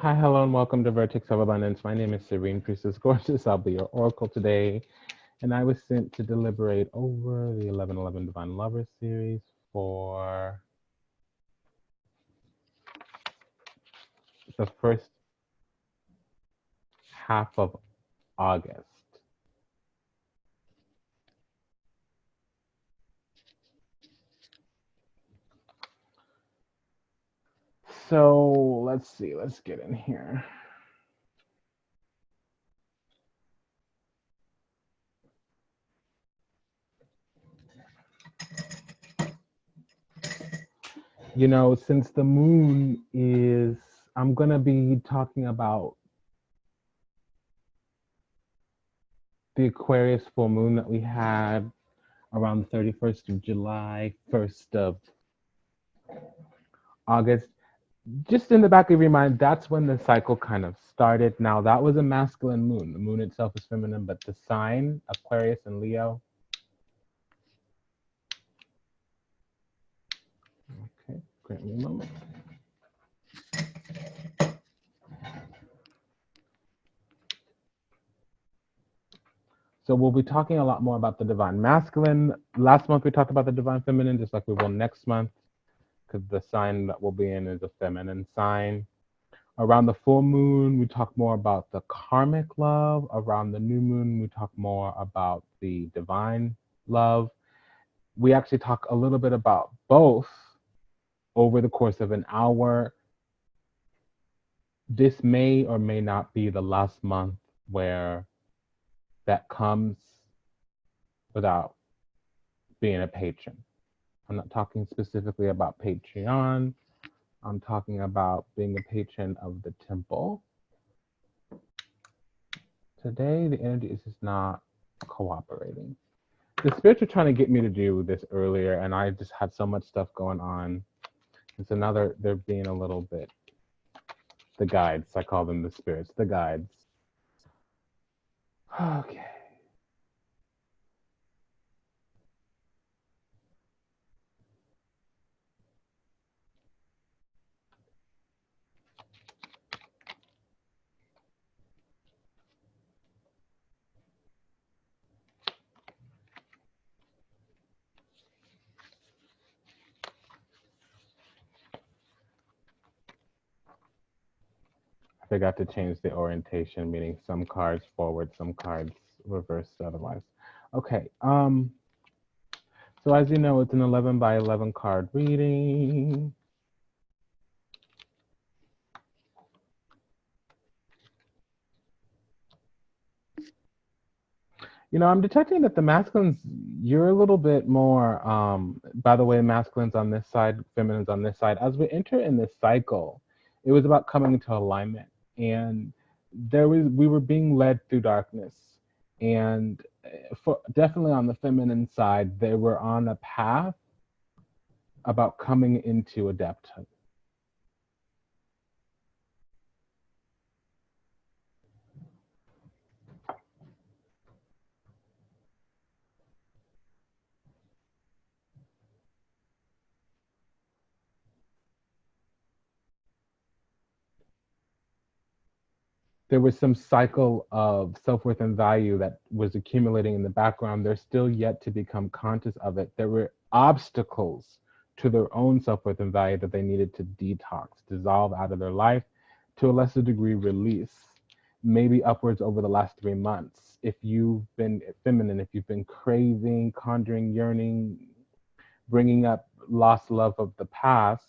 Hi, hello, and welcome to Vertex of Abundance. My name is Serene Priestess Gorgeous. I'll be your oracle today, and I was sent to deliberate over the 1111 Divine Lovers series for the first half of August. So let's see, let's get in here. You know, since the moon is, I'm going to be talking about the Aquarius full moon that we had around the 31st of July, 1st of August. Just in the back of your mind, that's when the cycle kind of started. Now, that was a masculine moon. The moon itself is feminine, but the sign, Aquarius and Leo. Okay, grant me a moment. So we'll be talking a lot more about the divine masculine. Last month we talked about the divine feminine, just like we will next month, because the sign that we'll be in is a feminine sign. Around the full moon, we talk more about the karmic love. Around the new moon, we talk more about the divine love. We actually talk a little bit about both over the course of an hour. This may or may not be the last month where that comes without being a patron. I'm not talking specifically about Patreon. I'm talking about being a patron of the temple. Today, the energy is just not cooperating. The spirits were trying to get me to do this earlier, and I just had so much stuff going on. And so now they're being a little bit, the guides, I call them the spirits, the guides. Okay. I forgot to change the orientation, meaning some cards forward, some cards reversed otherwise. Okay. So as you know, it's an 11 by 11 card reading. You know, I'm detecting that the masculines, you're a little bit more, by the way, masculines on this side, feminines on this side. As we enter in this cycle, it was about coming into alignment. And we were being led through darkness. And for definitely on the feminine side, they were on a path about coming into adepthood. There was some cycle of self-worth and value that was accumulating in the background. They're still yet to become conscious of it. There were obstacles to their own self-worth and value that they needed to detox, dissolve out of their life, to a lesser degree release, maybe upwards over the last 3 months. If you've been feminine, if you've been craving, conjuring, yearning, bringing up lost love of the past,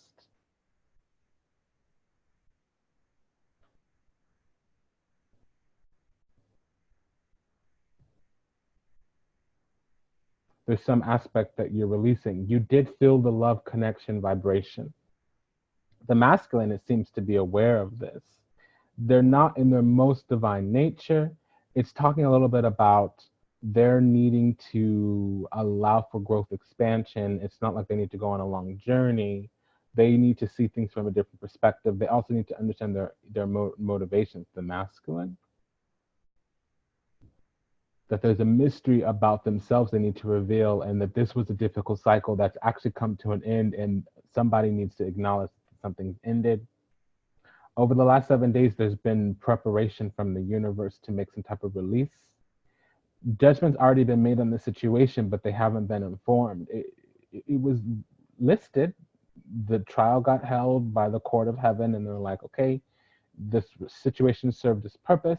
there's some aspect that you're releasing. You did feel the love connection vibration. The masculine, it seems to be aware of this. They're not in their most divine nature. It's talking a little bit about their needing to allow for growth expansion. It's not like they need to go on a long journey. They need to see things from a different perspective. They also need to understand their motivations, the masculine. That there's a mystery about themselves they need to reveal, and that this was a difficult cycle that's actually come to an end, and somebody needs to acknowledge that something's ended. Over the last 7 days, there's been preparation from the universe to make some type of release. Judgment's already been made on the situation, but they haven't been informed. It was listed. The trial got held by the court of heaven, and they're like, okay, this situation served its purpose.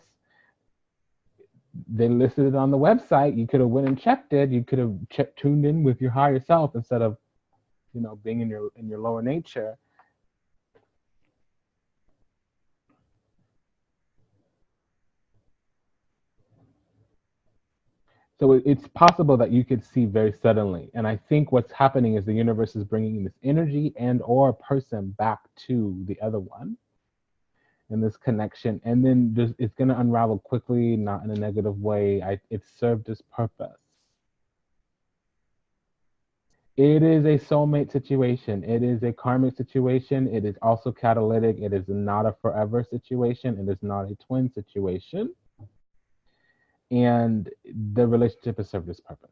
They listed it on the website. You could have went and checked it. You could have tuned in with your higher self instead of, being in your lower nature. So it's possible that you could see very suddenly. And I think what's happening is the universe is bringing this energy and or person back to the other one in this connection. And then it's going to unravel quickly, not in a negative way. It served its purpose. It is a soulmate situation. It is a karmic situation. It is also catalytic. It is not a forever situation. It is not a twin situation. And the relationship has served its purpose.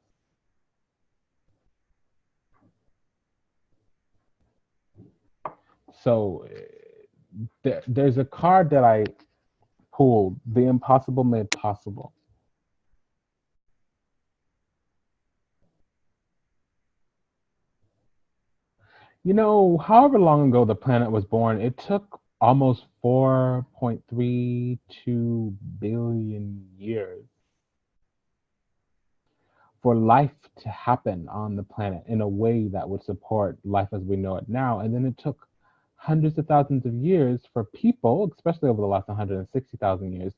So there's a card that I pulled, The Impossible Made Possible. However long ago the planet was born, it took almost 4.32 billion years for life to happen on the planet in a way that would support life as we know it now. And then it took hundreds of thousands of years for people, especially over the last 160,000 years,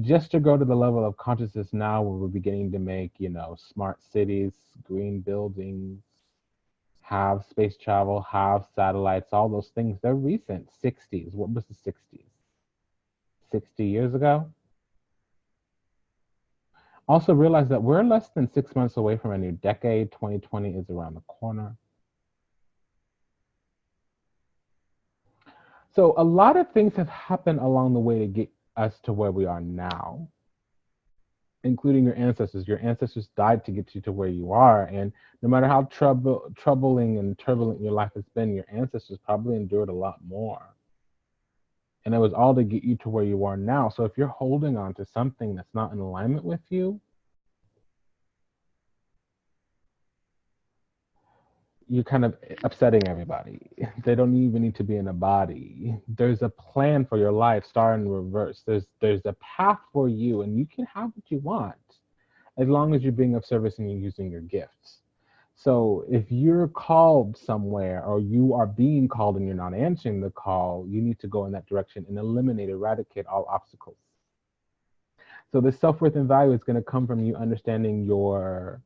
just to go to the level of consciousness now where we're beginning to make, smart cities, green buildings, have space travel, have satellites, all those things. They're recent, 60s. What was the 60s? 60 years ago? Also realize that we're less than 6 months away from a new decade. 2020 is around the corner. So a lot of things have happened along the way to get us to where we are now, including your ancestors. Your ancestors died to get you to where you are. And no matter how troubling and turbulent your life has been, your ancestors probably endured a lot more. And it was all to get you to where you are now. So if you're holding on to something that's not in alignment with you, you're kind of upsetting everybody. They don't even need to be in a body. There's a plan for your life, star in reverse. There's a path for you, and you can have what you want as long as you're being of service and you're using your gifts. So if you're called somewhere or you are being called and you're not answering the call, you need to go in that direction and eradicate all obstacles. So the self-worth and value is going to come from you understanding your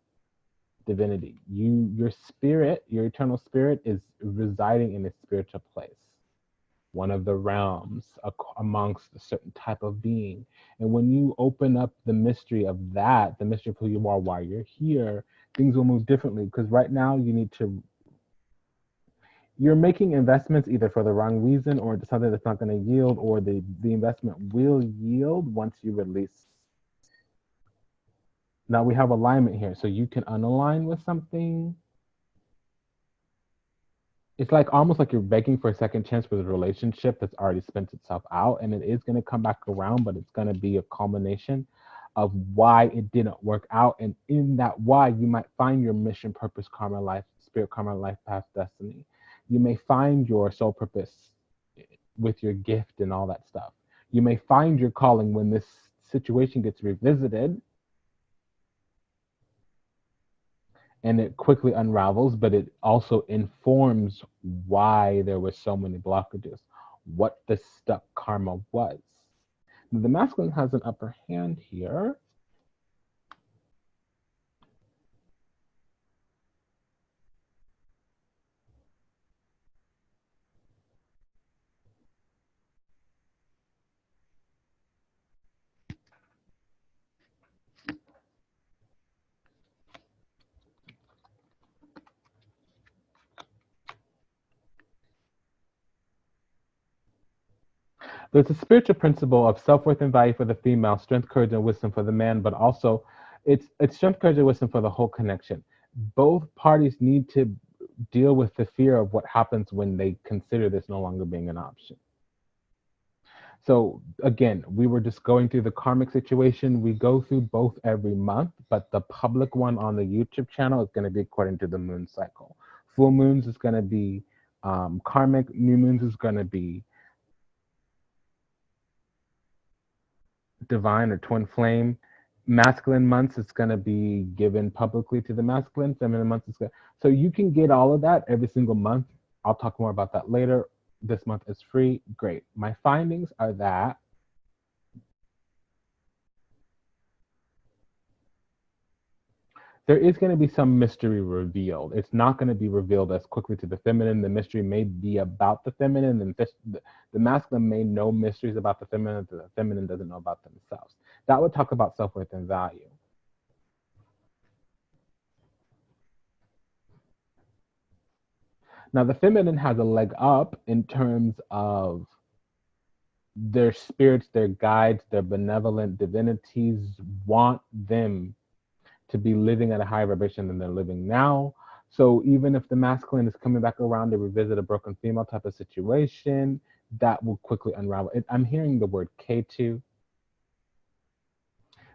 divinity. Your spirit, your eternal spirit is residing in a spiritual place, one of the realms amongst a certain type of being. And when you open up the mystery of that, the mystery of who you are, why you're here, things will move differently. Because right now you're making investments either for the wrong reason or something that's not going to yield, or the investment will yield once you release. Now we have alignment here, so you can unalign with something. It's like almost like you're begging for a second chance with a relationship that's already spent itself out, and it is going to come back around, but it's going to be a culmination of why it didn't work out. And in that why, you might find your mission, purpose, karma, life, spirit, karma, life, path, destiny. You may find your soul purpose with your gift and all that stuff. You may find your calling when this situation gets revisited and it quickly unravels, but it also informs why there were so many blockages, what the stuck karma was. Now, the masculine has an upper hand here. There's a spiritual principle of self-worth and value for the female, strength, courage, and wisdom for the man, but also it's strength, courage, and wisdom for the whole connection. Both parties need to deal with the fear of what happens when they consider this no longer being an option. So again, we were just going through the karmic situation. We go through both every month, but the public one on the YouTube channel is going to be according to the moon cycle. Full moons is going to be karmic, new moons is going to be divine or twin flame. Masculine months is going to be given publicly to the masculine. Feminine months is going to. So you can get all of that every single month. I'll talk more about that later. This month is free. Great. My findings are that there is going to be some mystery revealed. It's not going to be revealed as quickly to the feminine. The mystery may be about the feminine, and the masculine may know mysteries about the feminine that the feminine doesn't know about themselves. That would talk about self-worth and value. Now, the feminine has a leg up in terms of their spirits, their guides, their benevolent divinities want them to be living at a higher vibration than they're living now. So even if the masculine is coming back around to revisit a broken female type of situation, that will quickly unravel. I'm hearing the word K2.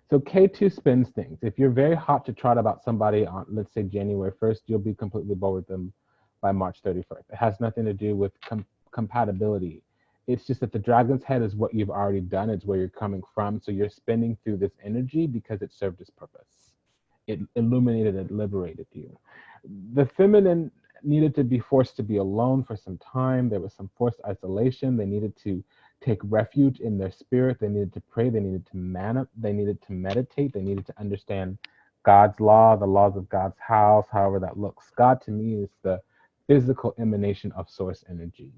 So K2 spins things. If you're very hot to trot about somebody on, let's say, January 1st, you'll be completely bored with them by March 31st. It has nothing to do with compatibility. It's just that the dragon's head is what you've already done. It's where you're coming from. So you're spinning through this energy because it served its purpose. It illuminated and liberated you. The feminine needed to be forced to be alone for some time. There was some forced isolation. They needed to take refuge in their spirit. They needed to pray. They needed to they needed to meditate. They needed to understand God's law, the laws of God's house, however that looks. God to me is the physical emanation of source energy.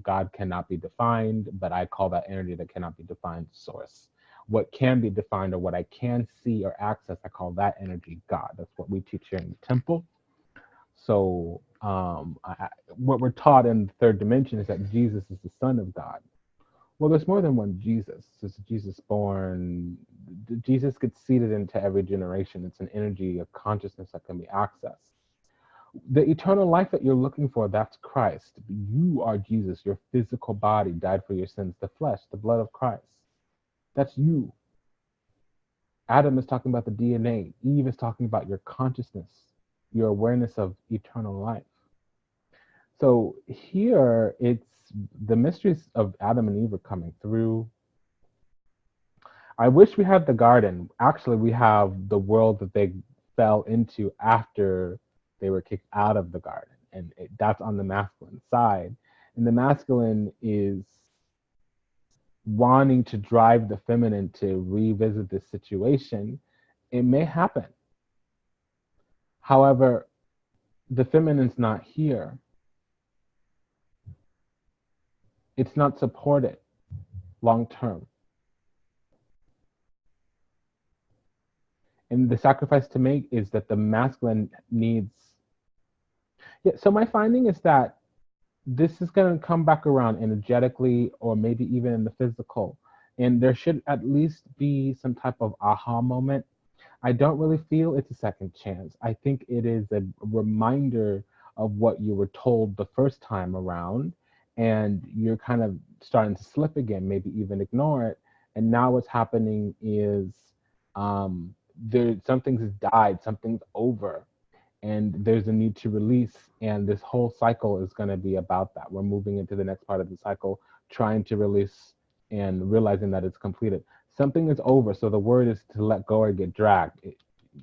God cannot be defined, but I call that energy that cannot be defined source. What can be defined or what I can see or access, I call that energy God. That's what we teach here in the temple. So what we're taught in the third dimension is that Jesus is the Son of God. Well, there's more than one Jesus. There's Jesus born. Jesus gets seeded into every generation. It's an energy of consciousness that can be accessed. The eternal life that you're looking for, that's Christ. You are Jesus. Your physical body died for your sins. The flesh, the blood of Christ. That's you. Adam is talking about the DNA. Eve is talking about your consciousness, your awareness of eternal life. So here, it's the mysteries of Adam and Eve are coming through. I wish we had the garden. Actually, we have the world that they fell into after they were kicked out of the garden. And that's on the masculine side. And the masculine is wanting to drive the feminine to revisit this situation. It may happen. However, the feminine's not here. It's not supported long term. And the sacrifice to make is that the masculine needs. Yeah, so my finding is that this is going to come back around energetically or maybe even in the physical. And there should at least be some type of aha moment. I don't really feel it's a second chance. I think it is a reminder of what you were told the first time around, and you're kind of starting to slip again, maybe even ignore it. And now what's happening is something's died, something's over, and there's a need to release. And this whole cycle is going to be about that. We're moving into the next part of the cycle, trying to release and realizing that it's completed. Something is over. So the word is to let go or get dragged.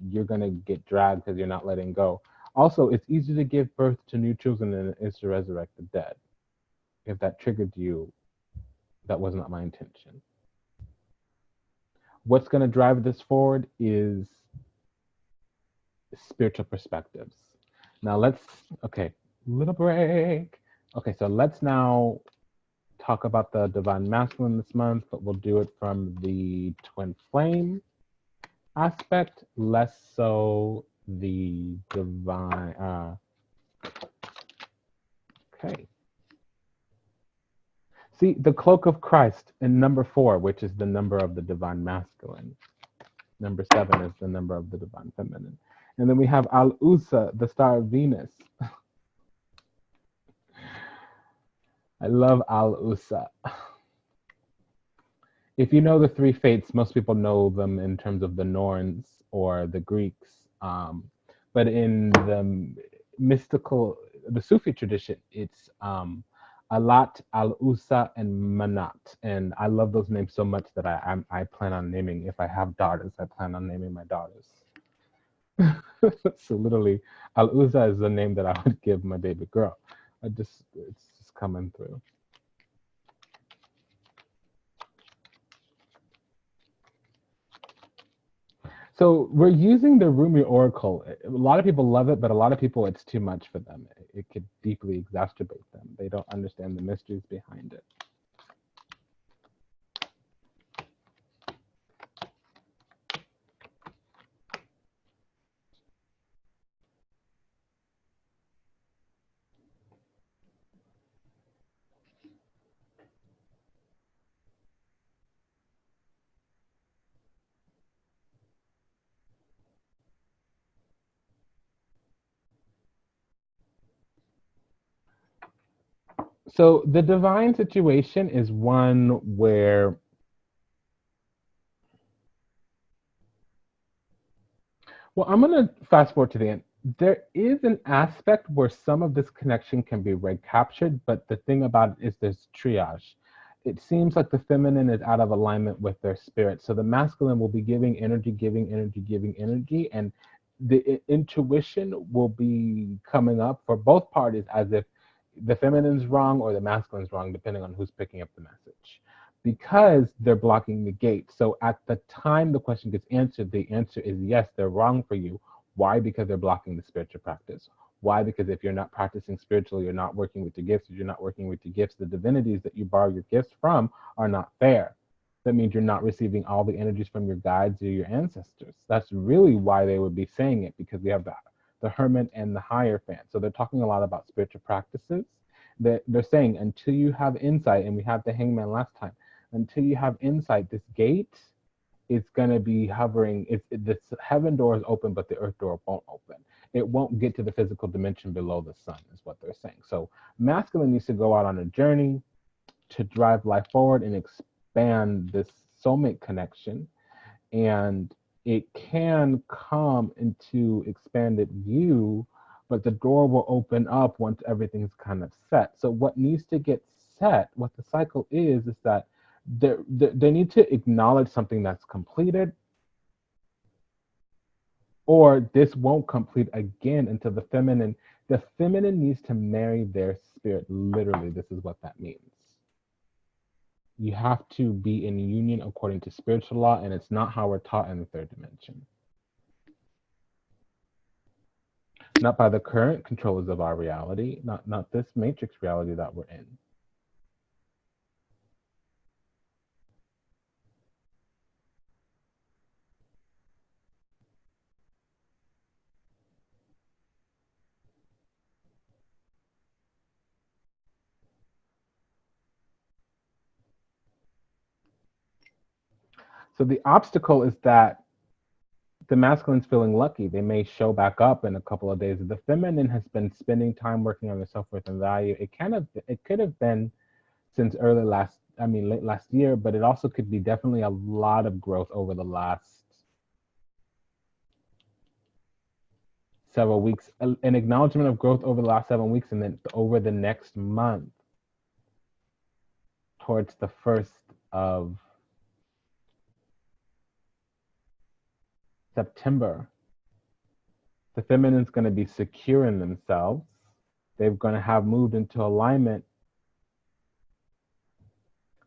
You're going to get dragged because you're not letting go. Also, it's easier to give birth to new children than it is to resurrect the dead. If that triggered you, that was not my intention. What's going to drive this forward is spiritual perspectives. Now okay, little break. Okay, so let's now talk about the divine masculine this month, but we'll do it from the twin flame aspect, less so the divine. Okay. See, the cloak of Christ in number 4, which is the number of the divine masculine. Number 7 is the number of the divine feminine. And then we have Al-Usa, the star of Venus. I love Al-Usa. if you know the three fates, most people know them in terms of the Norns or the Greeks. But in the mystical, the Sufi tradition, it's Alat, Al Usa, and Manat. And I love those names so much that I plan on naming, if I have daughters, I plan on naming my daughters. So literally, Al Uza is the name that I would give my baby girl. It's just coming through. So we're using the Rumi Oracle. A lot of people love it, but a lot of people, it's too much for them. It could deeply exacerbate them. They don't understand the mysteries behind it. So the divine situation is one where well, I'm going to fast forward to the end. There is an aspect where some of this connection can be recaptured, but the thing about it is there's triage. It seems like the feminine is out of alignment with their spirit. So the masculine will be giving energy, giving energy, giving energy, and the intuition will be coming up for both parties as if the feminine's wrong or the masculine's wrong, depending on who's picking up the message, because they're blocking the gate. So at the time the question gets answered, the answer is yes, they're wrong for you. Why? Because they're blocking the spiritual practice. Why? Because if you're not practicing spiritually, you're not working with your gifts. If you're not working with your gifts, the divinities that you borrow your gifts from are not there. That means you're not receiving all the energies from your guides or your ancestors. That's really why they would be saying it, because we have the hermit and the hierophant. So they're talking a lot about spiritual practices. They're saying until you have insight, and we had the hangman last time, until you have insight, this gate is going to be hovering. The heaven door is open, but the earth door won't open. It won't get to the physical dimension below the sun, is what they're saying. So masculine needs to go out on a journey to drive life forward and expand this soulmate connection. And it can come into expanded view, but the door will open up once everything's kind of set. So what needs to get set, what the cycle is that they need to acknowledge something that's completed, or this won't complete again until the feminine needs to marry their spirit. Literally, this is what that means. You have to be in union according to spiritual law, and it's not how we're taught in the third dimension. Not by the current controllers of our reality, not this matrix reality that we're in. So the obstacle is that the masculine's feeling lucky. They may show back up in a couple of days. The feminine has been spending time working on their self-worth and value. It could have been since late last year, but it also could be definitely a lot of growth over the last several weeks, an acknowledgement of growth over the last 7 weeks, and then over the next month towards the 1st of September, the feminine's going to be secure in themselves. They're going to have moved into alignment.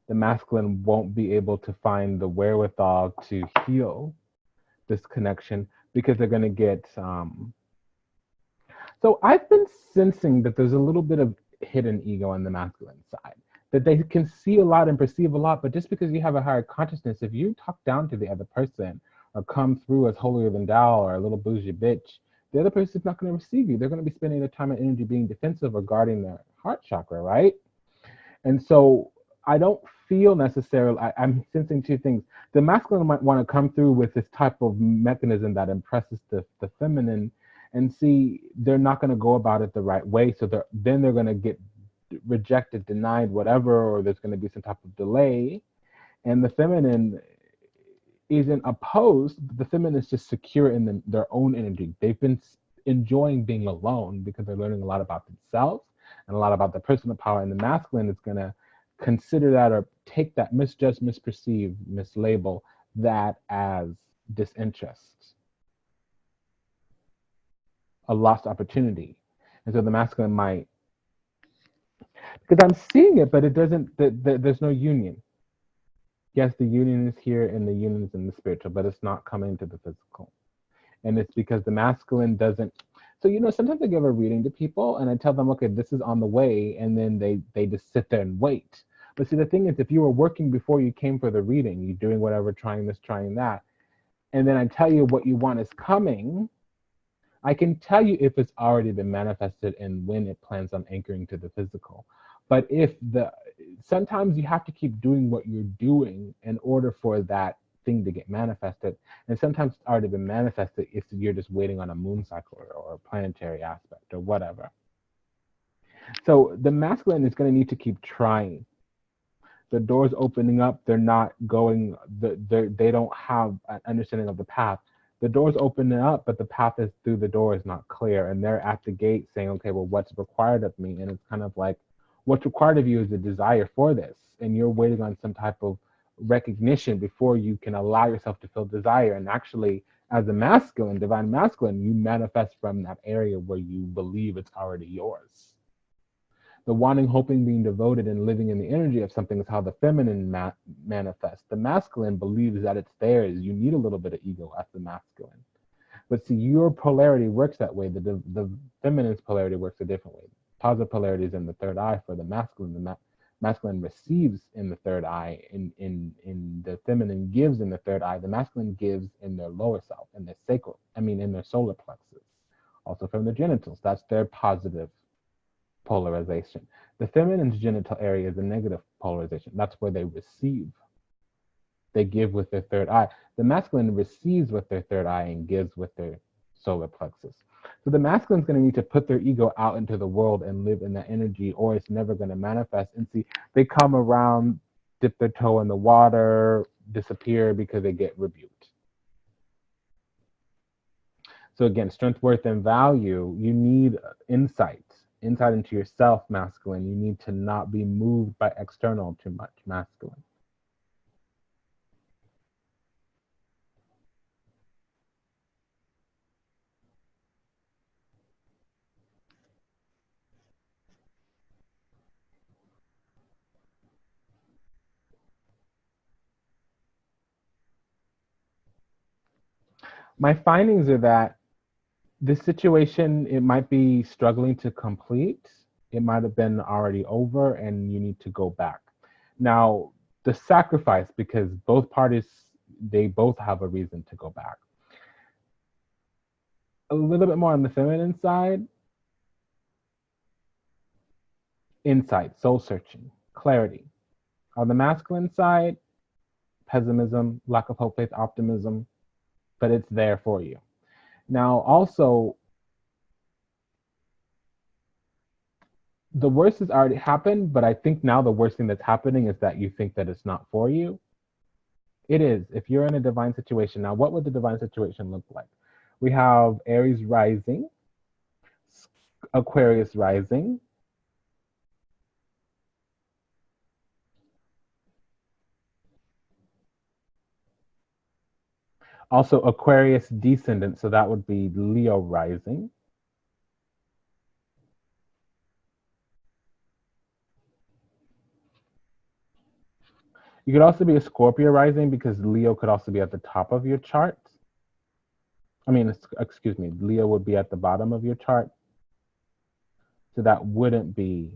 The masculine won't be able to find the wherewithal to heal this connection because they're going to get so I've been sensing that there's a little bit of hidden ego on the masculine side, that they can see a lot and perceive a lot, but just because you have a higher consciousness, if you talk down to the other person or come through as holier than thou or a little bougie bitch, the other person's not going to receive you. They're going to be spending their time and energy being defensive or guarding their heart chakra, right? And so I don't feel necessarily, I'm sensing two things. The masculine might want to come through with this type of mechanism that impresses the feminine, and see they're not going to go about it the right way. So then they're going to get rejected, denied, whatever, or there's going to be some type of delay. And the feminine isn't opposed. The feminine is just secure in their own energy. They've been enjoying being alone because they're learning a lot about themselves and a lot about their personal power. And the masculine is going to consider that or take that, misjudge, misperceive, mislabel that as disinterest, a lost opportunity. And so the masculine might, because I'm seeing it, but it doesn't, there's no union. Yes, the union is here and the union is in the spiritual, but it's not coming to the physical. And it's because the masculine doesn't. So, sometimes I give a reading to people and I tell them, okay, this is on the way. And then they just sit there and wait. But see, the thing is, if you were working before you came for the reading, you're doing whatever, trying this, trying that, and then I tell you what you want is coming, I can tell you if it's already been manifested and when it plans on anchoring to the physical. But sometimes you have to keep doing what you're doing in order for that thing to get manifested. And sometimes it's already been manifested if you're just waiting on a moon cycle or a planetary aspect or whatever. So the masculine is going to need to keep trying. The door's opening up. They're not going, they don't have an understanding of the path. The door's opening up, but the path is through the door is not clear. And they're at the gate saying, okay, well, what's required of me? And it's kind of like, what's required of you is a desire for this. And you're waiting on some type of recognition before you can allow yourself to feel desire. And actually, as a masculine, divine masculine, you manifest from that area where you believe it's already yours. The wanting, hoping, being devoted, and living in the energy of something is how the feminine manifests. The masculine believes that it's theirs. You need a little bit of ego as the masculine. But see, your polarity works that way. The feminine's polarity works a different way. Positive polarity is in the third eye for the masculine. The masculine receives in the third eye. In the feminine gives in the third eye. The masculine gives in their lower self, in their sacral. In their solar plexus. Also from the genitals. That's their positive polarization. The feminine's genital area is a negative polarization. That's where they receive. They give with their third eye. The masculine receives with their third eye and gives with their solar plexus. So the masculine is going to need to put their ego out into the world and live in that energy, or it's never going to manifest. And see, they come around, dip their toe in the water, disappear because they get rebuked. So again, strength, worth, and value, you need insight into yourself, masculine. You need to not be moved by external too much, masculine. My findings are that this situation, it might be struggling to complete. It might have been already over and you need to go back. Now, the sacrifice, because both parties, they both have a reason to go back. A little bit more on the feminine side, insight, soul searching, clarity. On the masculine side, pessimism, lack of hope, faith, optimism, but it's there for you. Now, also, the worst has already happened, but I think now the worst thing that's happening is that you think that it's not for you. It is. If you're in a divine situation, now what would the divine situation look like? We have Aries rising, Aquarius rising, also Aquarius descendant, so that would be Leo rising. You could also be a Scorpio rising because Leo could also be at the top of your chart. Excuse me, Leo would be at the bottom of your chart. So that wouldn't be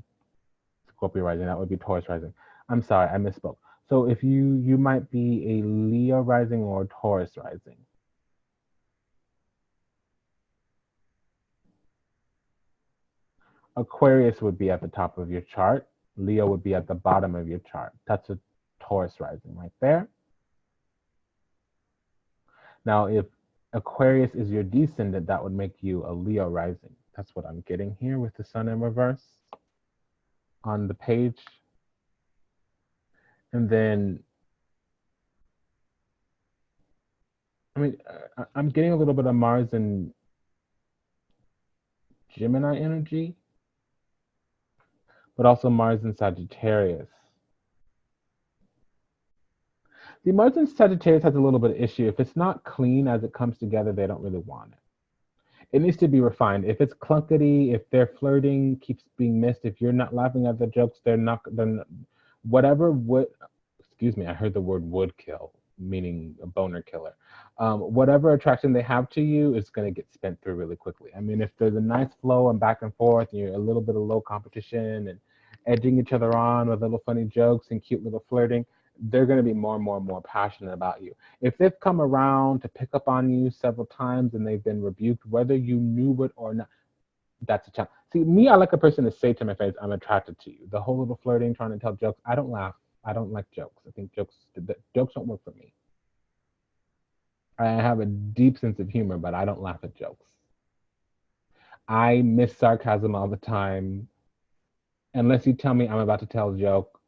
Scorpio rising, that would be Taurus rising. I'm sorry, I misspoke. So if you might be a Leo rising or a Taurus rising. Aquarius would be at the top of your chart. Leo would be at the bottom of your chart. That's a Taurus rising right there. Now, if Aquarius is your descendant, that would make you a Leo rising. That's what I'm getting here with the sun in reverse on the page. And then I mean, I'm getting a little bit of Mars and Gemini energy, but also Mars and Sagittarius. The Mars and Sagittarius has a little bit of issue. If it's not clean as it comes together, they don't really want it. It needs to be refined. If it's clunkety, if their flirting keeps being missed, if you're not laughing at the jokes, they're not, whatever would, excuse me, I heard the word would kill, meaning a boner killer. Whatever attraction they have to you is going to get spent through really quickly. I mean, if there's a nice flow and back and forth, and you're a little bit of low competition and edging each other on with little funny jokes and cute little flirting, they're going to be more and more and more passionate about you. If they've come around to pick up on you several times and they've been rebuked, whether you knew it or not, that's a challenge. See, me, I like a person to say to my face, I'm attracted to you. The whole little flirting, trying to tell jokes, I don't laugh. I don't like jokes. I think jokes don't work for me. I have a deep sense of humor, but I don't laugh at jokes. I miss sarcasm all the time. Unless you tell me I'm about to tell a joke,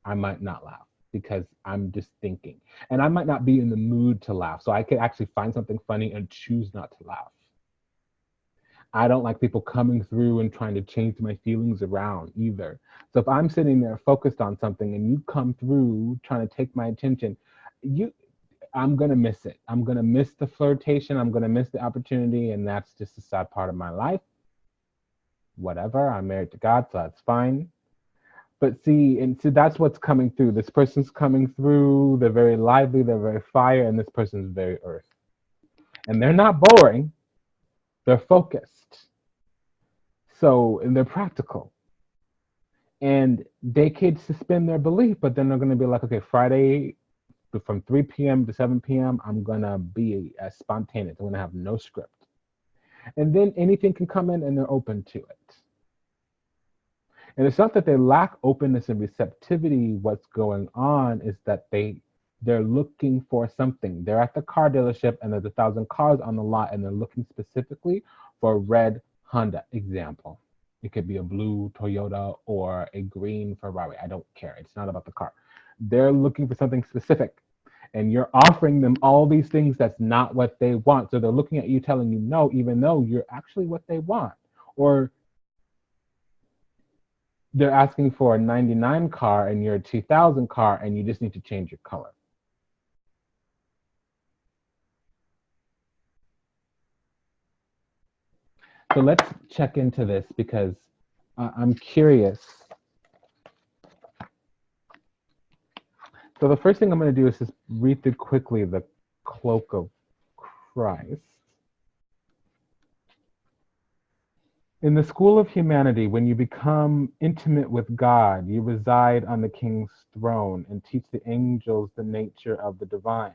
I might not laugh because I'm just thinking. And I might not be in the mood to laugh. So I could actually find something funny and choose not to laugh. I don't like people coming through and trying to change my feelings around either. So if I'm sitting there focused on something and you come through trying to take my attention, I'm gonna miss it. I'm gonna miss the flirtation. I'm gonna miss the opportunity, and that's just a sad part of my life. Whatever. I'm married to God, so that's fine. But see, and so that's what's coming through. This person's coming through. They're very lively. They're very fire, and this person's very earth. And they're not boring. They're focused. So, and they're practical. And they could suspend their belief, but then they're going to be like, okay, Friday from 3 p.m. to 7 p.m., I'm going to be as spontaneous. I'm going to have no script. And then anything can come in and they're open to it. And it's not that they lack openness and receptivity. What's going on is that they're looking for something. They're at the car dealership and there's 1,000 cars on the lot and they're looking specifically for a red Honda. Example. It could be a blue Toyota or a green Ferrari. I don't care. It's not about the car. They're looking for something specific. And you're offering them all these things that's not what they want. So they're looking at you telling you no, even though you're actually what they want. Or they're asking for a 99 car and you're a 2000 car and you just need to change your color. So let's check into this because I'm curious. So the first thing I'm going to do is just read through quickly the cloak of Christ. In the school of humanity, when you become intimate with God, you reside on the king's throne and teach the angels the nature of the divine.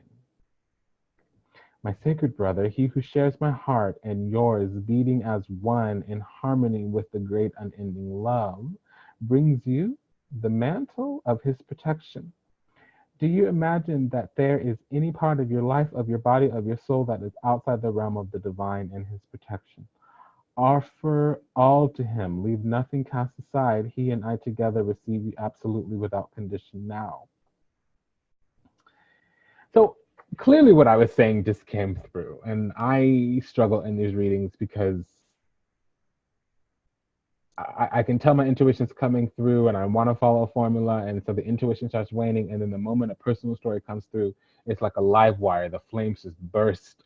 My sacred brother, he who shares my heart and yours, beating as one in harmony with the great unending love, brings you the mantle of his protection. Do you imagine that there is any part of your life, of your body, of your soul that is outside the realm of the divine and his protection? Offer all to him. Leave nothing cast aside. He and I together receive you absolutely without condition now. So clearly what I was saying just came through. And I struggle in these readings because I can tell my intuition's coming through and I want to follow a formula. And so the intuition starts waning. And then the moment a personal story comes through, it's like a live wire. The flames just burst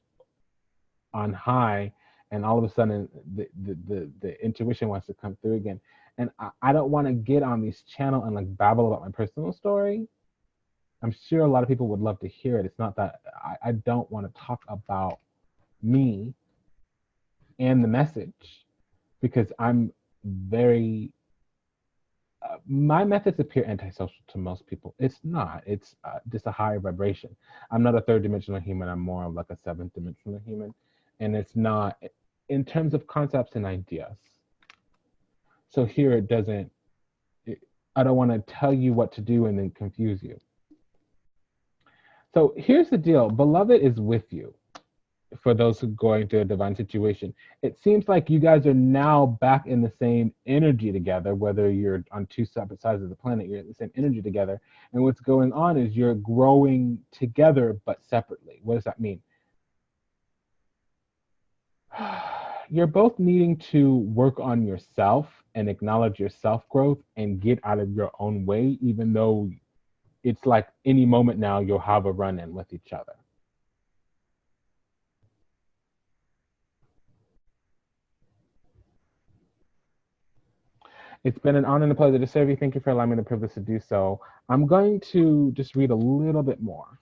on high. And all of a sudden, the intuition wants to come through again. And I don't want to get on this channel and like babble about my personal story. I'm sure a lot of people would love to hear it. It's not that I don't want to talk about me and the message because I'm very, my methods appear antisocial to most people. It's not. It's just a higher vibration. I'm not a third dimensional human. I'm more of like a seventh dimensional human. And it's not in terms of concepts and ideas. So here it doesn't, I don't want to tell you what to do and then confuse you. So here's the deal. Beloved is with you for those who are going through a divine situation. It seems like you guys are now back in the same energy together, whether you're on two separate sides of the planet, you're in the same energy together. And what's going on is you're growing together, but separately. What does that mean? You're both needing to work on yourself and acknowledge your self growth and get out of your own way, even though it's like any moment now you'll have a run in with each other. It's been an honor and a pleasure to serve you. Thank you for allowing me the privilege to do so. I'm going to just read a little bit more.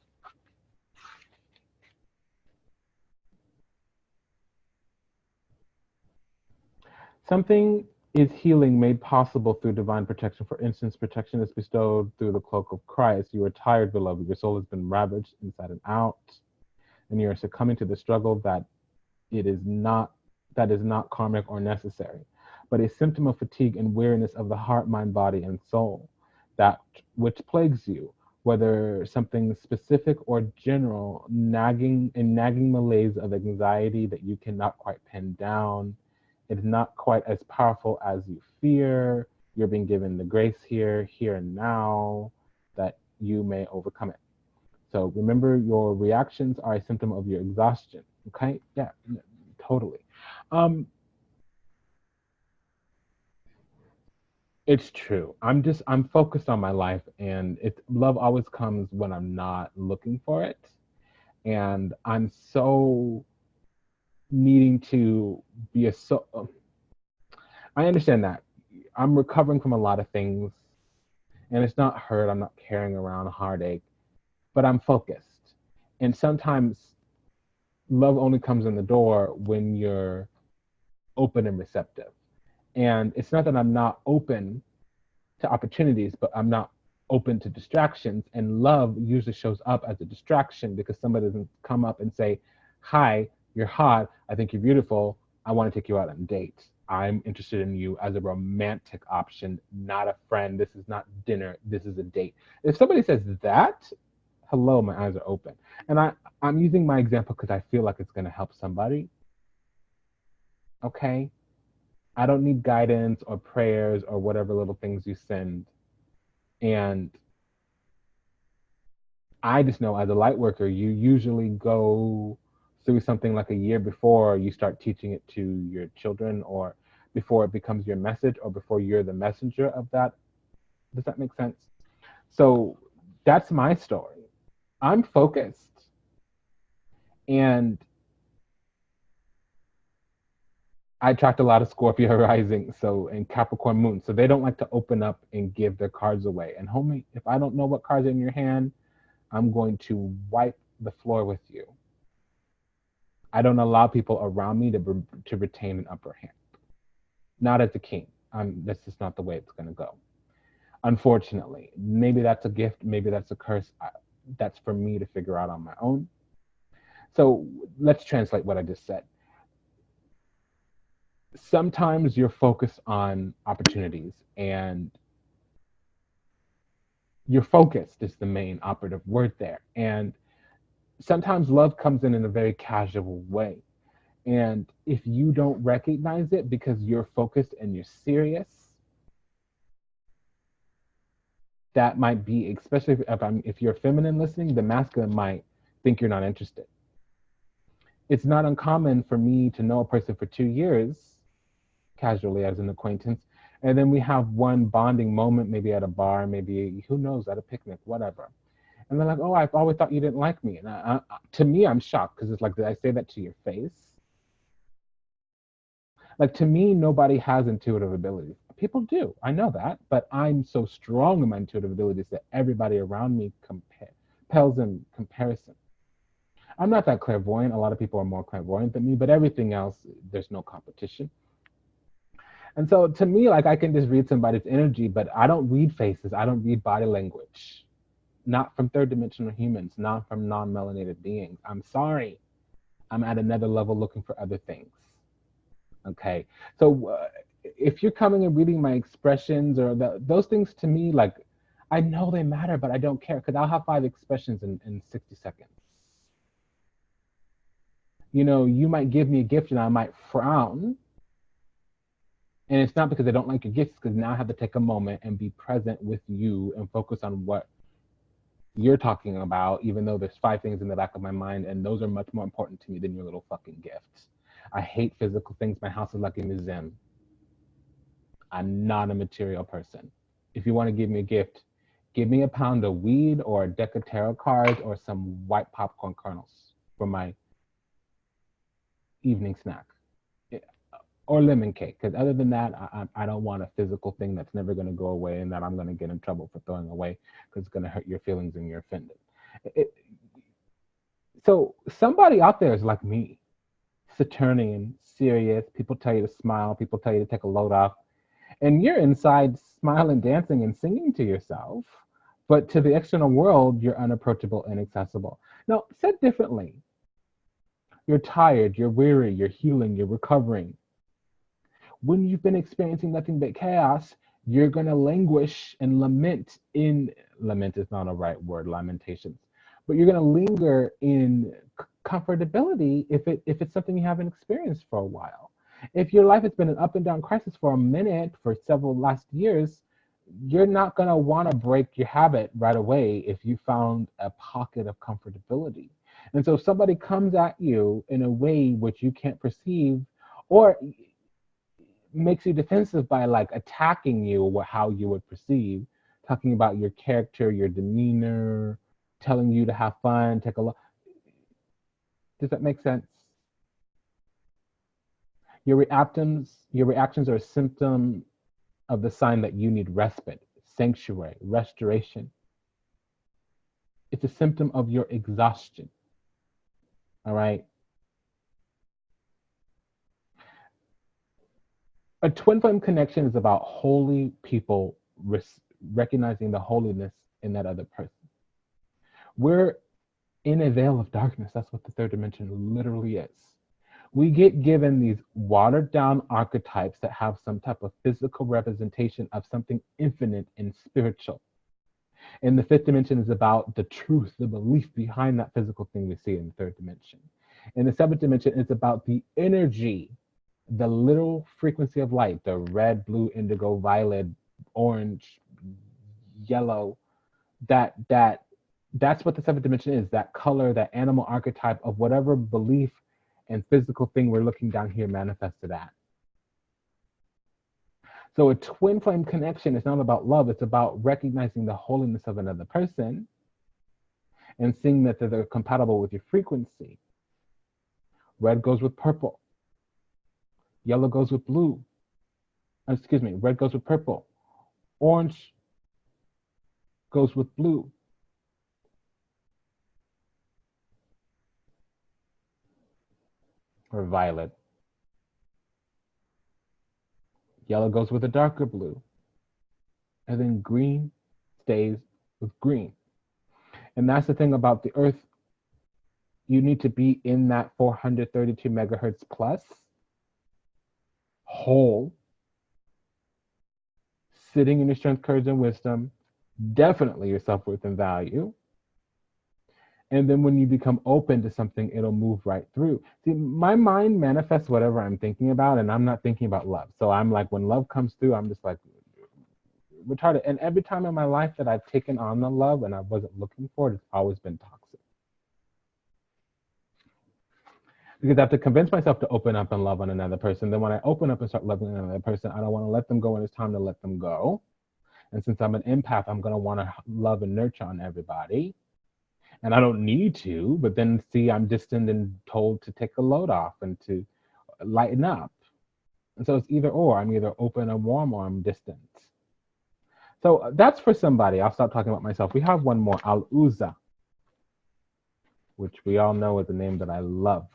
Something is healing made possible through divine protection. For instance, protection is bestowed through the cloak of Christ. You are tired, beloved. Your soul has been ravaged inside and out, and you are succumbing to the struggle it is not that is not karmic or necessary, but a symptom of fatigue and weariness of the heart, mind, body, and soul, that which plagues you, whether something specific or general, nagging malaise of anxiety that you cannot quite pin down. It is not quite as powerful as you fear. You're being given the grace here and now, that you may overcome it. So remember, your reactions are a symptom of your exhaustion. Okay? Yeah, totally. It's true. I'm focused on my life, and love always comes when I'm not looking for it. And I'm so needing to be I understand that. I'm recovering from a lot of things, and it's not hurt. I'm not carrying around a heartache, but I'm focused. And sometimes love only comes in the door when you're open and receptive. And it's not that I'm not open to opportunities, but I'm not open to distractions. And love usually shows up as a distraction because somebody doesn't come up and say, "Hi, you're hot. I think you're beautiful. I want to take you out on a date. I'm interested in you as a romantic option, not a friend. This is not dinner. This is a date." If somebody says that, hello, my eyes are open. And I'm using my example because I feel like it's going to help somebody. Okay? I don't need guidance or prayers or whatever little things you send. And I just know as a light worker, you usually go through something like a year before you start teaching it to your children, or before it becomes your message, or before you're the messenger of that. Does that make sense? So that's my story. I'm focused, and I attract a lot of Scorpio rising, so, and Capricorn moon. So they don't like to open up and give their cards away. And homie, if I don't know what cards are in your hand, I'm going to wipe the floor with you. I don't allow people around me to retain an upper hand. Not as a king. That's just not the way it's going to go. Unfortunately, maybe that's a gift, maybe that's a curse. That's for me to figure out on my own. So let's translate what I just said. Sometimes you're focused on opportunities, and you're focused is the main operative word there. And sometimes love comes in a very casual way. And if you don't recognize it because you're focused and you're serious, that might be, especially if you're feminine listening, the masculine might think you're not interested. It's not uncommon for me to know a person for 2 years, casually as an acquaintance, and then we have one bonding moment, maybe at a bar, maybe, who knows, at a picnic, whatever. And they're like, "Oh, I've always thought you didn't like me." And to me, I'm shocked because it's like, did I say that to your face? Like, to me, nobody has intuitive abilities. People do, I know that, but I'm so strong in my intuitive abilities that everybody around me pales in comparison. I'm not that clairvoyant. A lot of people are more clairvoyant than me, but everything else, there's no competition. And so to me, like, I can just read somebody's energy, but I don't read faces. I don't read body language. Not from third dimensional humans, not from non-melanated beings. I'm sorry. I'm at another level looking for other things. Okay. So if you're coming and reading my expressions or those things, to me, like, I know they matter, but I don't care because I'll have 5 expressions in 60 seconds. You know, you might give me a gift and I might frown. And it's not because I don't like your gifts, because now I have to take a moment and be present with you and focus on what you're talking about, even though there's 5 things in the back of my mind, and those are much more important to me than your little fucking gifts. I hate physical things. My house is like a museum. I'm not a material person. If you want to give me a gift, give me a pound of weed or a deck of tarot cards or some white popcorn kernels for my evening snack. Yeah, or lemon cake, because other than that, I don't want a physical thing that's never going to go away and that I'm going to get in trouble for throwing away because it's going to hurt your feelings and you're offended. It, so somebody out there is like me, Saturnian, serious. People tell you to smile. People tell you to take a load off. And you're inside smiling, dancing, and singing to yourself. But to the external world, you're unapproachable, inaccessible. Now, said differently, you're tired, you're weary, you're healing, you're recovering. When you've been experiencing nothing but chaos, you're going to languish and lament is not a right word, lamentations, but you're going to linger in comfortability if it's something you haven't experienced for a while. If your life has been an up and down crisis for a minute, for several last years, you're not going to want to break your habit right away if you found a pocket of comfortability. And so if somebody comes at you in a way which you can't perceive, or makes you defensive by like attacking you or how you would perceive, talking about your character, your demeanor, telling you to have fun, take a look. Does that make sense? Your reactions are a symptom of the sign that you need respite, sanctuary, restoration. It's a symptom of your exhaustion. All right. A twin flame connection is about holy people recognizing the holiness in that other person. We're in a veil of darkness. That's what the third dimension literally is. We get given these watered down archetypes that have some type of physical representation of something infinite and spiritual. And the fifth dimension is about the truth, the belief behind that physical thing we see in the third dimension. And the seventh dimension is about the energy, the little frequency of light, the red, blue, indigo, violet, orange, yellow, that's what the seventh dimension is, that color, that animal archetype of whatever belief and physical thing we're looking down here manifested at. So a twin flame connection is not about love, it's about recognizing the holiness of another person and seeing that they're compatible with your frequency. Red goes with purple. Yellow goes with blue. Excuse me, red goes with purple. Orange goes with blue. Or violet. Yellow goes with a darker blue. And then green stays with green. And that's the thing about the earth. You need to be in that 432 megahertz plus, whole, sitting in your strength, courage, and wisdom, definitely your self-worth and value. And then when you become open to something, it'll move right through. See, my mind manifests whatever I'm thinking about, and I'm not thinking about love. So I'm like, when love comes through, I'm just like retarded. And every time in my life that I've taken on the love and I wasn't looking for it, it's always been toxic. Because I have to convince myself to open up and love on another person. Then when I open up and start loving another person, I don't want to let them go when it's time to let them go. And since I'm an empath, I'm going to want to love and nurture on everybody. And I don't need to, but then see, I'm distant and told to take a load off and to lighten up. And so it's either or. I'm either open or warm, or I'm distant. So that's for somebody. I'll stop talking about myself. We have one more, Al-Uza, which we all know is a name that I love.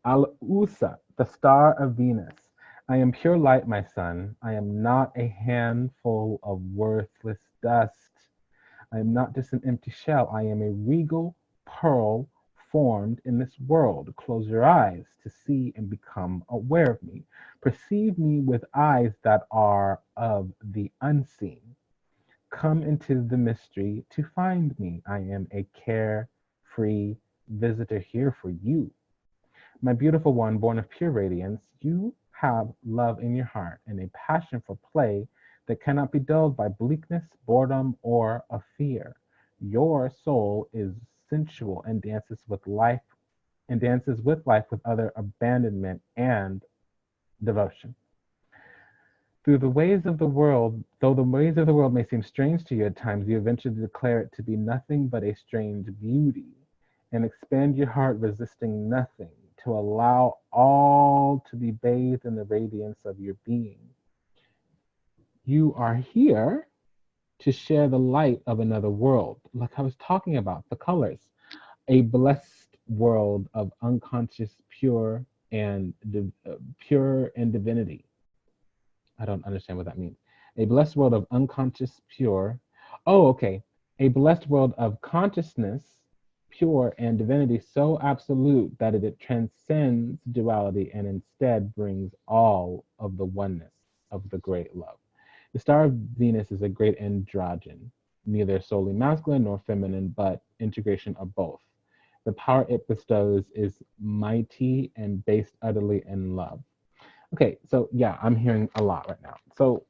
Al-Uza, the star of Venus. I am pure light, my son. I am not a handful of worthless dust. I am not just an empty shell. I am a regal pearl formed in this world. Close your eyes to see and become aware of me. Perceive me with eyes that are of the unseen. Come into the mystery to find me. I am a carefree visitor here for you. My beautiful one, born of pure radiance, you have love in your heart and a passion for play that cannot be dulled by bleakness, boredom, or a fear. Your soul is sensual and dances with life and dances with life with other abandonment and devotion. Through the ways of the world, though the ways of the world may seem strange to you at times, you eventually declare it to be nothing but a strange beauty, and expand your heart, resisting nothing, to allow all to be bathed in the radiance of your being. You are here to share the light of another world, like I was talking about, the colors, a blessed world of unconscious, pure and divinity. I don't understand what that means. A blessed world of unconscious, pure. Oh, okay. A blessed world of consciousness, pure, and divinity so absolute that it transcends duality and instead brings all of the oneness of the great love. The star of Venus is a great androgen, neither solely masculine nor feminine, but integration of both. The power it bestows is mighty and based utterly in love. Okay, so yeah, I'm hearing a lot right now. So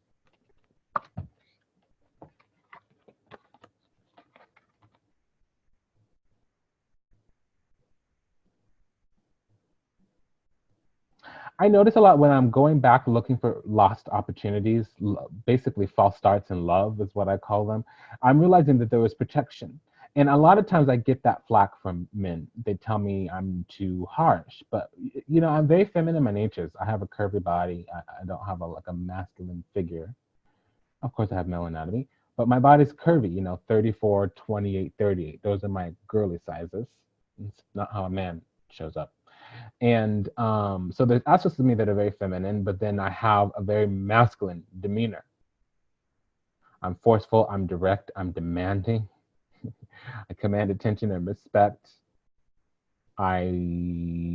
I notice a lot when I'm going back looking for lost opportunities, basically false starts in love is what I call them. I'm realizing that there was protection. And a lot of times I get that flack from men. They tell me I'm too harsh, but you know, I'm very feminine in my natures. I have a curvy body. I don't have like a masculine figure. Of course, I have male anatomy, but my body's curvy, you know, 34, 28, 38. Those are my girly sizes. It's not how a man shows up. And so there's aspects of me that are very feminine, but then I have a very masculine demeanor. I'm forceful, I'm direct, I'm demanding. I command attention and respect. I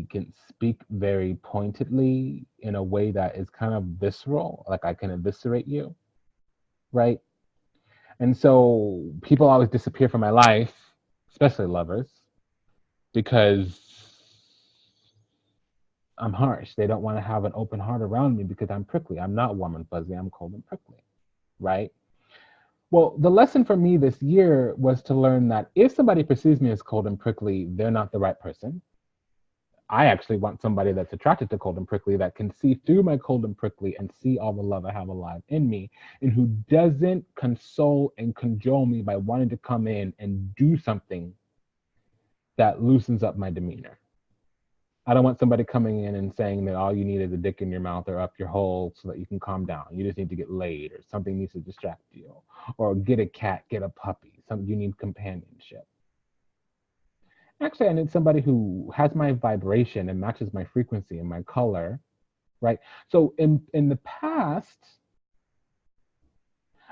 can speak very pointedly in a way that is kind of visceral, like I can eviscerate you, right? And so people always disappear from my life, especially lovers, because I'm harsh. They don't want to have an open heart around me because I'm prickly. I'm not warm and fuzzy. I'm cold and prickly, right? Well, the lesson for me this year was to learn that if somebody perceives me as cold and prickly, they're not the right person. I actually want somebody that's attracted to cold and prickly that can see through my cold and prickly and see all the love I have alive in me, and who doesn't console and cajole me by wanting to come in and do something that loosens up my demeanor. I don't want somebody coming in and saying that all you need is a dick in your mouth or up your hole so that you can calm down. You just need to get laid, or something needs to distract you, or get a cat, get a puppy. You need companionship. Actually, I need somebody who has my vibration and matches my frequency and my color, right? So in the past,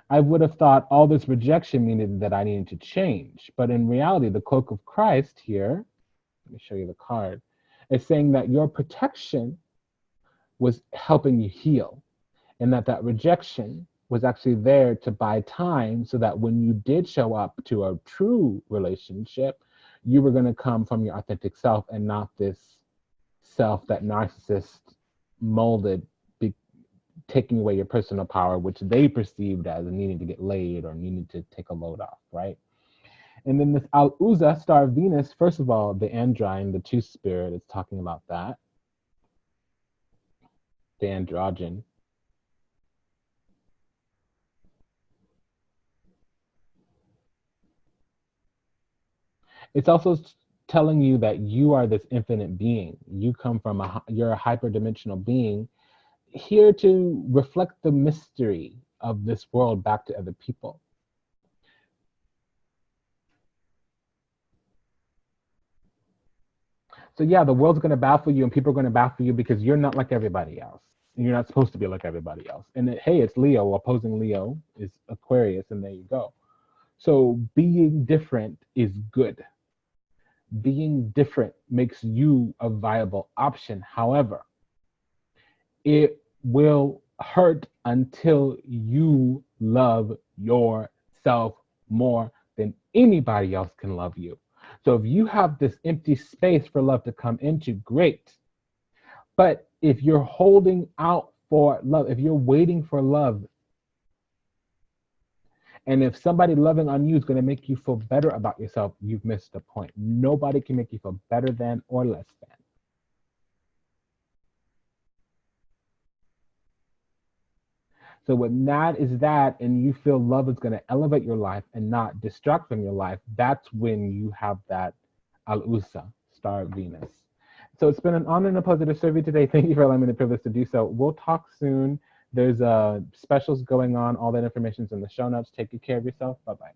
I would have thought all this rejection meaning that I needed to change. But in reality, the cloak of Christ here, let me show you the card, is saying that your protection was helping you heal, and that rejection was actually there to buy time so that when you did show up to a true relationship, you were going to come from your authentic self and not this self that narcissist molded, taking away your personal power, which they perceived as needing to get laid or needing to take a load off, right? And then this Al-Uza, star of Venus, first of all, the androgyne, the two spirit, is talking about that. The androgen. It's also telling you that you are this infinite being. You come from you're a hyperdimensional being here to reflect the mystery of this world back to other people. So yeah, the world's going to baffle you and people are going to baffle you because you're not like everybody else. And you're not supposed to be like everybody else. And hey, it's Leo. Opposing Leo is Aquarius, and there you go. So being different is good. Being different makes you a viable option. However, it will hurt until you love yourself more than anybody else can love you. So if you have this empty space for love to come into, great. But if you're holding out for love, if you're waiting for love, And if somebody loving on you is going to make you feel better about yourself, you've missed the point. Nobody can make you feel better than or less than. So when that is that, and you feel love is going to elevate your life and not distract from your life, that's when you have that Al-Usa, star Venus. So it's been an honor and a pleasure to serve you today. Thank you for allowing me the privilege to do so. We'll talk soon. There's specials going on. All that information is in the show notes. Take good care of yourself. Bye-bye.